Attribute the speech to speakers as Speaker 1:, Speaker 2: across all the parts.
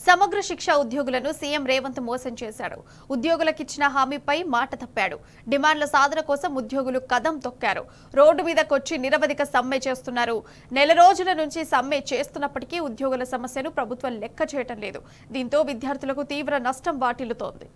Speaker 1: సమగ్ర శిక్ష ఉద్యోగులను సీఎం రేవంత్ మోసం చేశాడు. ఉద్యోగులకిచ్చిన హామీపై మాట తప్పాడు. డిమాండ్ల సాధన కోసం ఉద్యోగులు కదం తొక్కారు. రోడ్డు మీదకొచ్చి నిరవధిక సమ్మె చేస్తున్నారు. నెల రోజుల నుంచి సమ్మె చేస్తున్నప్పటికీ ఉద్యోగుల సమస్యను ప్రభుత్వం లెక్క చేయటం లేదు. దీంతో విద్యార్థులకు తీవ్ర నష్టం వాటిల్లుతోంది.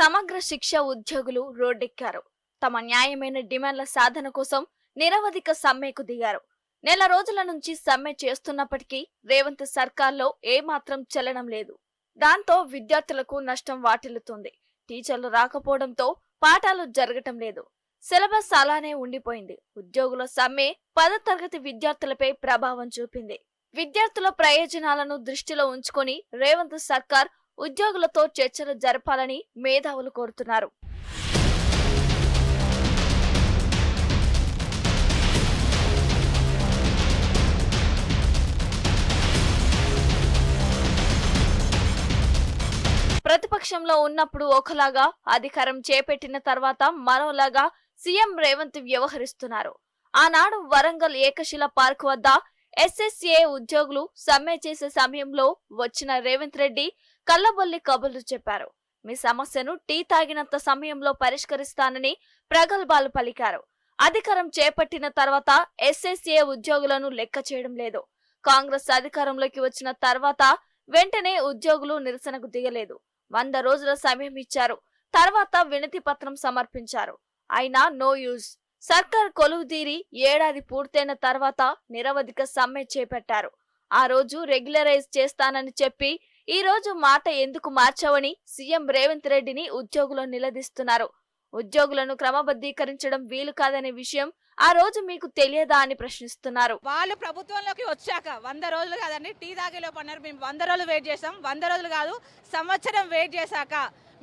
Speaker 2: సమగ్ర శిక్ష ఉద్యోగులు రోడ్డెక్కారు. తమ న్యాయమైన డిమాండ్ల సాధన కోసం నిరవధిక సమ్మెకు దిగారు. నెల రోజుల నుంచి సమ్మె చేస్తున్నప్పటికీ రేవంత్ సర్కార్లో ఏమాత్రం చలనం లేదు. దాంతో విద్యార్థులకు నష్టం వాటిల్లుతుంది. టీచర్లు రాకపోవడంతో పాఠాలు జరగటం లేదు. సిలబస్ అలానే ఉండిపోయింది. ఉద్యోగుల సమ్మె 10వ తరగతి విద్యార్థులపై ప్రభావం చూపింది. విద్యార్థుల ప్రయోజనాలను దృష్టిలో ఉంచుకొని రేవంత్ సర్కార్ ఉద్యోగులతో చర్చలు జరపాలని మేధావులు కోరుతున్నారు. ప్రతిపక్షంలో ఉన్నప్పుడు ఒకలాగా, అధికారం చేపట్టిన తర్వాత మరోలాగా సీఎం రేవంత్ వ్యవహరిస్తున్నారు. ఆనాడు వరంగల్ ఏకశిల పార్క్ వద్ద ఎస్ఎస్ఏ ఉద్యోగులు సమ్మె చేసే సమయంలో వచ్చిన రేవంత్ రెడ్డి కల్లబొల్లి కబుర్లు చెప్పారు. మీ సమస్యను టీ తాగినంత సమయంలో పరిష్కరిస్తానని ప్రగల్భాలు పలికారు. అధికారం చేపట్టిన తర్వాత ఎస్ఎస్ఏ ఉద్యోగులను లెక్క చేయడం లేదు. కాంగ్రెస్ అధికారంలోకి వచ్చిన తర్వాత వెంటనే ఉద్యోగులు నిరసనకు దిగలేదు. 100 రోజుల సమయం ఇచ్చారు. తర్వాత వినతి పత్రం సమర్పించారు. అయినా నో యూజ్. సర్కార్ కొలువుదీరి ఏడాది పూర్తయిన తర్వాత నిరవధిక సమ్మె చేపట్టారు. ఆ రోజు రెగ్యులరైజ్ చేస్తానని చెప్పి ఈ రోజు మాట ఎందుకు మార్చావని సీఎం రేవంత్ రెడ్డిని ఉద్యోగులు నిలదీస్తున్నారు. ఉద్యోగులను క్రమబద్ధీకరించడం వీలు కాదనే విషయం ఆ రోజు మీకు తెలియదా అని ప్రశ్నిస్తున్నారు.
Speaker 3: వాళ్ళు ప్రభుత్వంలోకి వచ్చాక 100 రోజులు కాదండి, టీ తాగేలోపు అన్నారు. మేము 100 రోజులు వెయిట్ చేసాం. 100 రోజులు కాదు, సంవత్సరం వెయిట్ చేశాక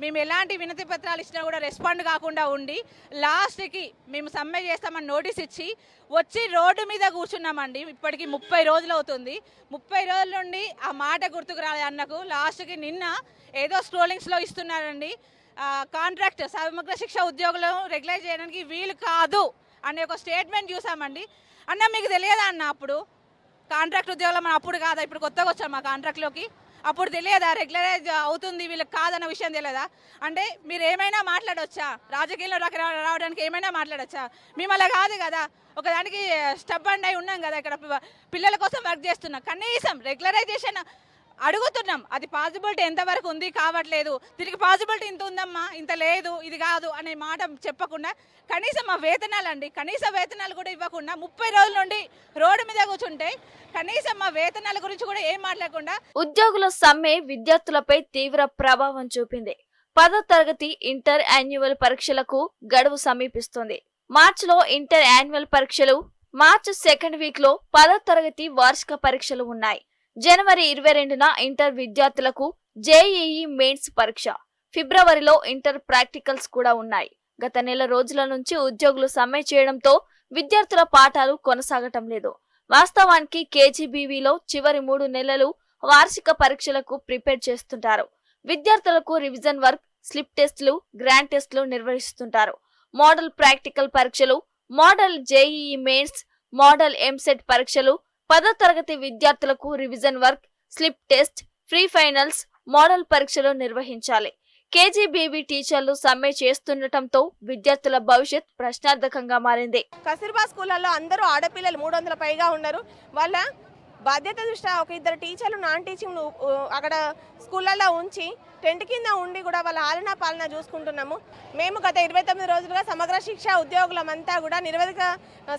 Speaker 3: మేము ఎలాంటి వినతి పత్రాలు ఇచ్చినా కూడా రెస్పాండ్ కాకుండా ఉండి లాస్ట్కి మేము సమ్మె చేస్తామని నోటీస్ ఇచ్చి వచ్చి రోడ్డు మీద కూర్చున్నామండి. ఇప్పటికి 30 రోజులు అవుతుంది. 30 రోజుల నుండి ఆ మాట గుర్తుకు రాలే అన్నకు. లాస్ట్కి నిన్న ఏదో స్క్రోలింగ్స్లో ఇస్తున్నారండి, కాంట్రాక్ట్ సమగ్ర శిక్ష ఉద్యోగులను రెగ్యులైజ్ చేయడానికి వీలు కాదు అనే ఒక స్టేట్మెంట్ చూసామండి. అన్న మీకు తెలియదా అన్న, అప్పుడు కాంట్రాక్ట్ ఉద్యోగులు మనం అప్పుడు కాదా, ఇప్పుడు కొత్తగా వచ్చాం మా కాంట్రాక్ట్లోకి, అప్పుడు తెలియదా రెగ్యులరైజ్ అవుతుంది వీళ్ళకి కాదన్న విషయం తెలియదా? అంటే మీరు ఏమైనా మాట్లాడవచ్చా? రాజకీయంలో రావడానికి ఏమైనా మాట్లాడచ్చా? మేము అలా కాదు కదా, ఒకదానికి స్టబ్ అండ్ అయి ఉన్నాం కదా, ఇక్కడ పిల్లల కోసం వర్క్ చేస్తున్నాం. కనీసం రెగ్యులరైజేషన్ అడుగుతున్నాం. అది పాసిబిలిటీ ఎంతవరకు ఉంది కావట్లేదు. తిరిగి పాసిబిలిటీ ఇంత ఉందమ్మా, ఇంత లేదు, ఇది కాదు అనే మాట చెప్పకుండా కనీసం మా వేతనాలు అండి, కనీస వేతనాలు కూడా ఇవ్వకుండా 30 రోజుల నుండి రోడ్డు మీద కూర్చుంటే కనీసం మా వేతనాల గురించి కూడా ఏం మాట్లాడకుండా
Speaker 2: ఉద్యోగుల సమ్మె విద్యార్థులపై తీవ్ర ప్రభావం చూపింది. 10వ తరగతి ఇంటర్ యాన్యువల్ పరీక్షలకు గడువు సమీపిస్తుంది. మార్చిలో ఇంటర్ యాన్యువల్ పరీక్షలు, మార్చి 2nd వీక్ లో 10వ తరగతి వార్షిక పరీక్షలు ఉన్నాయి. జనవరి 22న ఇంటర్ విద్యార్థులకు జేఈఈ మెయిన్స్ పరీక్ష, ఫిబ్రవరిలో ఇంటర్ ప్రాక్టికల్స్ కూడా ఉన్నాయి. గత నెల రోజుల నుంచి ఉద్యోగులు సమ్మె చేయడంతో విద్యార్థుల పాఠాలు కొనసాగటం లేదు. వాస్తవానికి కేజీబీవీలో చివరి 3 నెలలు వార్షిక పరీక్షలకు ప్రిపేర్ చేస్తుంటారు. విద్యార్థులకు రివిజన్ వర్క్, స్లిప్ టెస్టులు, గ్రాండ్ టెస్టులు నిర్వహిస్తుంటారు. మోడల్ ప్రాక్టికల్ పరీక్షలు, model JEE mains, model EAMCET పరీక్షలు, 10వ తరగతి విద్యార్థులకు revision work, slip test, pre finals, model పరీక్షలు నిర్వహించాలి. కేజీబీవీ టీచర్లు సమ్మె చేస్తుండటంతో విద్యార్థుల భవిష్యత్ ప్రశ్నార్థకంగా మారింది.
Speaker 4: కస్తూర్బా స్కూళ్ళల్లో అందరూ ఆడపిల్లలు 300 పైగా ఉన్నారు. వాళ్ళ బాధ్యత దృష్ట్యా ఒక 2 టీచర్లు నాన్ టీచింగ్ అక్కడ స్కూళ్ళల్లో ఉంచి టెంట్ కింద ఉండి కూడా వాళ్ళ ఆలనా పాలన చూసుకుంటున్నాము. మేము గత 29 రోజులుగా సమగ్ర శిక్ష ఉద్యోగులమంతా కూడా నిరవధిక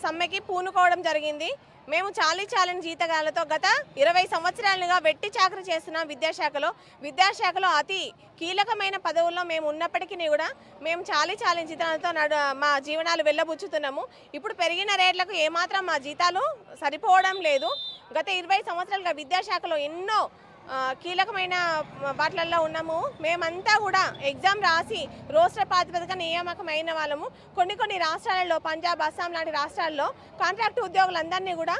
Speaker 4: సమ్మెకి పూనుకోవడం జరిగింది. మేము చాలీచాలని జీతగాలతో గత 20 సంవత్సరాలుగా వెట్టి చాకరీ చేస్తున్నాం. విద్యాశాఖలో అతి కీలకమైన పదవుల్లో మేము ఉన్నప్పటికీ కూడా మేము చాలీచాలని జీతాలతో మా జీవనాలు వెళ్ళబుచ్చుతున్నాము. ఇప్పుడు పెరిగిన రేట్లకు ఏమాత్రం మా జీతాలు సరిపోవడం లేదు. గత 20 సంవత్సరాలుగా విద్యాశాఖలో ఎన్నో కీలకమైన వాటిల్లో ఉన్నాము. మేమంతా కూడా ఎగ్జామ్ రాసి రోస్టర్ ప్రాతిపదిక నియామకమైన వాళ్ళము. కొన్ని రాష్ట్రాలలో, పంజాబ్, అస్సాం లాంటి రాష్ట్రాల్లో కాంట్రాక్ట్ ఉద్యోగులందరినీ కూడా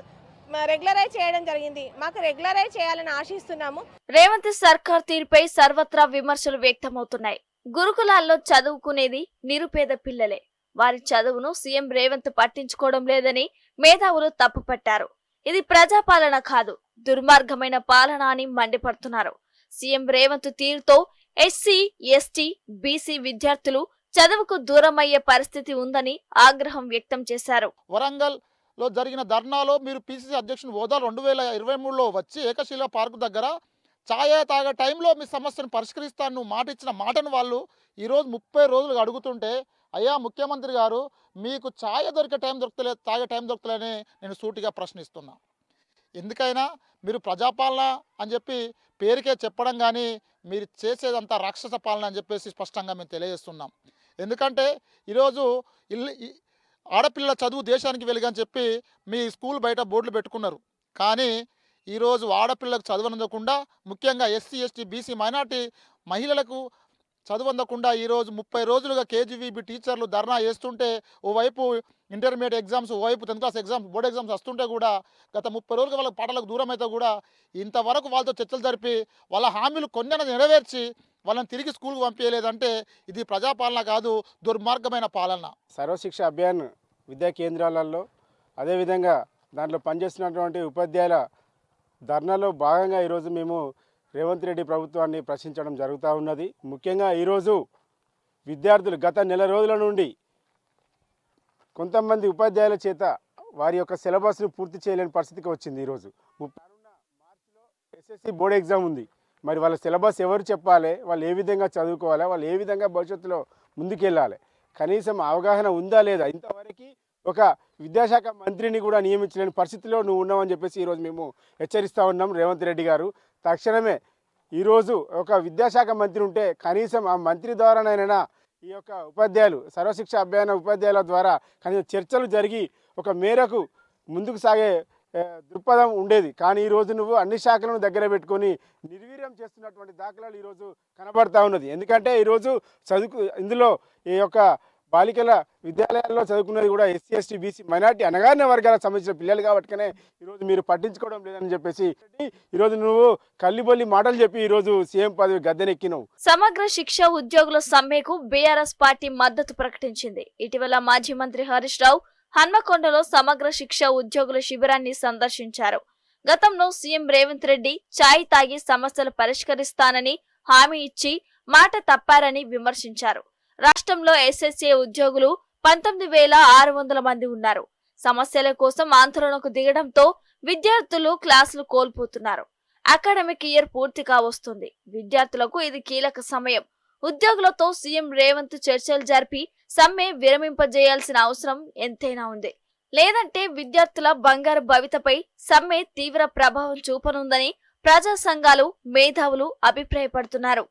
Speaker 4: రెగ్యులరైజ్ చేయడం జరిగింది. మాకు రెగ్యులరైజ్ చేయాలని ఆశిస్తున్నాము.
Speaker 2: రేవంత్ సర్కార్ తీరుపై సర్వత్రా విమర్శలు వ్యక్తమవుతున్నాయి. గురుకులాల్లో చదువుకునేది నిరుపేద పిల్లలే. వారి చదువును సీఎం రేవంత్ పట్టించుకోవడం లేదని మేధావులు తప్పుపట్టారు. ఇది ప్రజాపాలన కాదు, దుర్మార్గమైన పాలన అని మండిపడుతున్నారు. సీఎం రేవంత్ తీరుతో ఎస్సీ, ఎస్టీ, బీసీ విద్యార్థులు చదువుకు దూరమయ్యే పరిస్థితి ఉందని ఆగ్రహం వ్యక్తం చేశారు.
Speaker 5: వరంగల్ లో జరిగిన ధర్నాలో మీరు పిసిసి అధ్యక్షుని హోదా 2023లో వచ్చి ఏకశిలా పార్కు దగ్గర ఛాయ తాగే టైంలో మీ సమస్యను పరిష్కరిస్తాను మాట ఇచ్చిన మాటను వాళ్ళు ఈరోజు 30 రోజులుగా అడుగుతుంటే, అయ్యా ముఖ్యమంత్రి గారు, మీకు ఛాయ దొరికే టైం దొరకలేదు, తాగే టైం దొరకలేదని నేను సూటిగా ప్రశ్నిస్తున్నా. ఎందుకైనా మీరు ప్రజాపాలన అని చెప్పి పేరుకే చెప్పడం కానీ మీరు చేసేదంతా రాక్షస పాలన అని చెప్పేసి స్పష్టంగా మేము తెలియజేస్తున్నాం. ఎందుకంటే ఈరోజు ఆడపిల్లల చదువు దేశానికి వెలుగని చెప్పి మీ స్కూల్ బయట బోర్డులు పెట్టుకున్నారు. కానీ ఈరోజు ఆడపిల్లలకు చదువు అందకుండా, ముఖ్యంగా ఎస్సీ, ఎస్టీ, బీసీ, మైనార్టీ మహిళలకు చదువు అందకుండా ఈరోజు 30 రోజులుగా కేజీవీబీ టీచర్లు ధర్నా చేస్తుంటే, ఓవైపు ఇంటర్మీడియట్ ఎగ్జామ్స్, ఓవైపు 10th class exams, board exams వస్తుంటే కూడా గత 30 రోజులుగా వాళ్ళకి పాటలకు దూరం అయితే కూడా ఇంతవరకు వాళ్ళతో చర్చలు జరిపి వాళ్ళ హామీలు కొన్ని నెరవేర్చి వాళ్ళని తిరిగి స్కూల్కి పంపించలేదంటే ఇది ప్రజాపాలన కాదు, దుర్మార్గమైన పాలన.
Speaker 6: సర్వశిక్ష అభియాన్ విద్యా కేంద్రాలలో, అదేవిధంగా దాంట్లో పనిచేస్తున్నటువంటి ఉపాధ్యాయుల ధర్నాలో భాగంగా ఈరోజు మేము రేవంత్ రెడ్డి ప్రభుత్వాన్ని ప్రశ్నించడం జరుగుతూ ఉన్నది. ముఖ్యంగా ఈరోజు విద్యార్థులు గత నెల రోజుల నుండి కొంతమంది ఉపాధ్యాయుల చేత వారి యొక్క సిలబస్ను పూర్తి చేయలేని పరిస్థితికి వచ్చింది. ఈరోజు 30 మార్చిలో ఎస్ఎస్సి బోర్డ్ ఎగ్జామ్ ఉంది. మరి వాళ్ళ సిలబస్ ఎవరు చెప్పాలి, వాళ్ళు ఏ విధంగా చదువుకోవాలి, వాళ్ళు ఏ విధంగా భవిష్యత్తులో ముందుకెళ్ళాలి, కనీసం అవగాహన ఉందా లేదా? ఇంతవరకు ఒక విద్యాశాఖ మంత్రిని కూడా నియమించలేని పరిస్థితిలో నువ్వు ఉన్నావని చెప్పేసి ఈరోజు మేము హెచ్చరిస్తూ ఉన్నాం. రేవంత్ రెడ్డి గారు తక్షణమే ఈరోజు ఒక విద్యాశాఖ మంత్రి ఉంటే కనీసం ఆ మంత్రి ద్వారానైనా ఈ యొక్క ఉపాధ్యాయులు, సర్వశిక్ష అభియాన ఉపాధ్యాయుల ద్వారా కనీసం చర్చలు జరిగి ఒక మేరకు ముందుకు సాగే దృక్పథం ఉండేది. కానీ ఈరోజు నువ్వు అన్ని శాఖలను దగ్గర పెట్టుకొని నిర్వీర్యం చేస్తున్నటువంటి దాఖలాలు ఈరోజు కనబడతా ఉన్నది. ఎందుకంటే ఈరోజు ఇందులో ఈ యొక్క బాలికల విద్యాలయాల్లో చదువుకున్నది కూడా ఎస్సీ, ఎస్టీ, బీసీ, మైనార్టీ అనగానే వర్గాలకు సంబంధించిన పిల్లలు కాబట్టినే ఈరోజు మీరు పట్టించుకోవడం లేదని చెప్పేసి ఈరోజు నువ్వు కల్లిబొల్లి మాటలు చెప్పి ఈరోజు సీఎం పదవి గద్దెనెక్కినావు.
Speaker 2: సమగ్ర శిక్ష ఉద్యోగుల సమ్మెకు బీఆర్ఎస్ పార్టీ మద్దతు ప్రకటించింది. ఇటీవల మాజీ మంత్రి హరీష్ రావు హన్మకొండలో సమగ్ర శిక్ష ఉద్యోగుల శిబిరాన్ని సందర్శించారు. గతంలో సీఎం రేవంత్ రెడ్డి ఛాయ్ తాగి సమస్యలు పరిష్కరిస్తానని హామీ ఇచ్చి మాట తప్పారని విమర్శించారు. రాష్ట్రంలో ఎస్ఎస్ఏ ఉద్యోగులు 19,600 మంది ఉన్నారు. సమస్యల కోసం ఆందోళనకు దిగడంతో విద్యార్థులు క్లాసులు కోల్పోతున్నారు. అకాడమిక్ ఇయర్ పూర్తిగా వస్తుంది. విద్యార్థులకు ఇది కీలక సమయం. ఉద్యోగులతో సీఎం రేవంత్ చర్చలు జరిపి సమ్మె విరమింపజేయాల్సిన అవసరం ఎంతైనా ఉంది. లేదంటే విద్యార్థుల బంగారు భవితపై సమ్మె తీవ్ర ప్రభావం చూపనుందని ప్రజా సంఘాలు, మేధావులు అభిప్రాయపడుతున్నారు.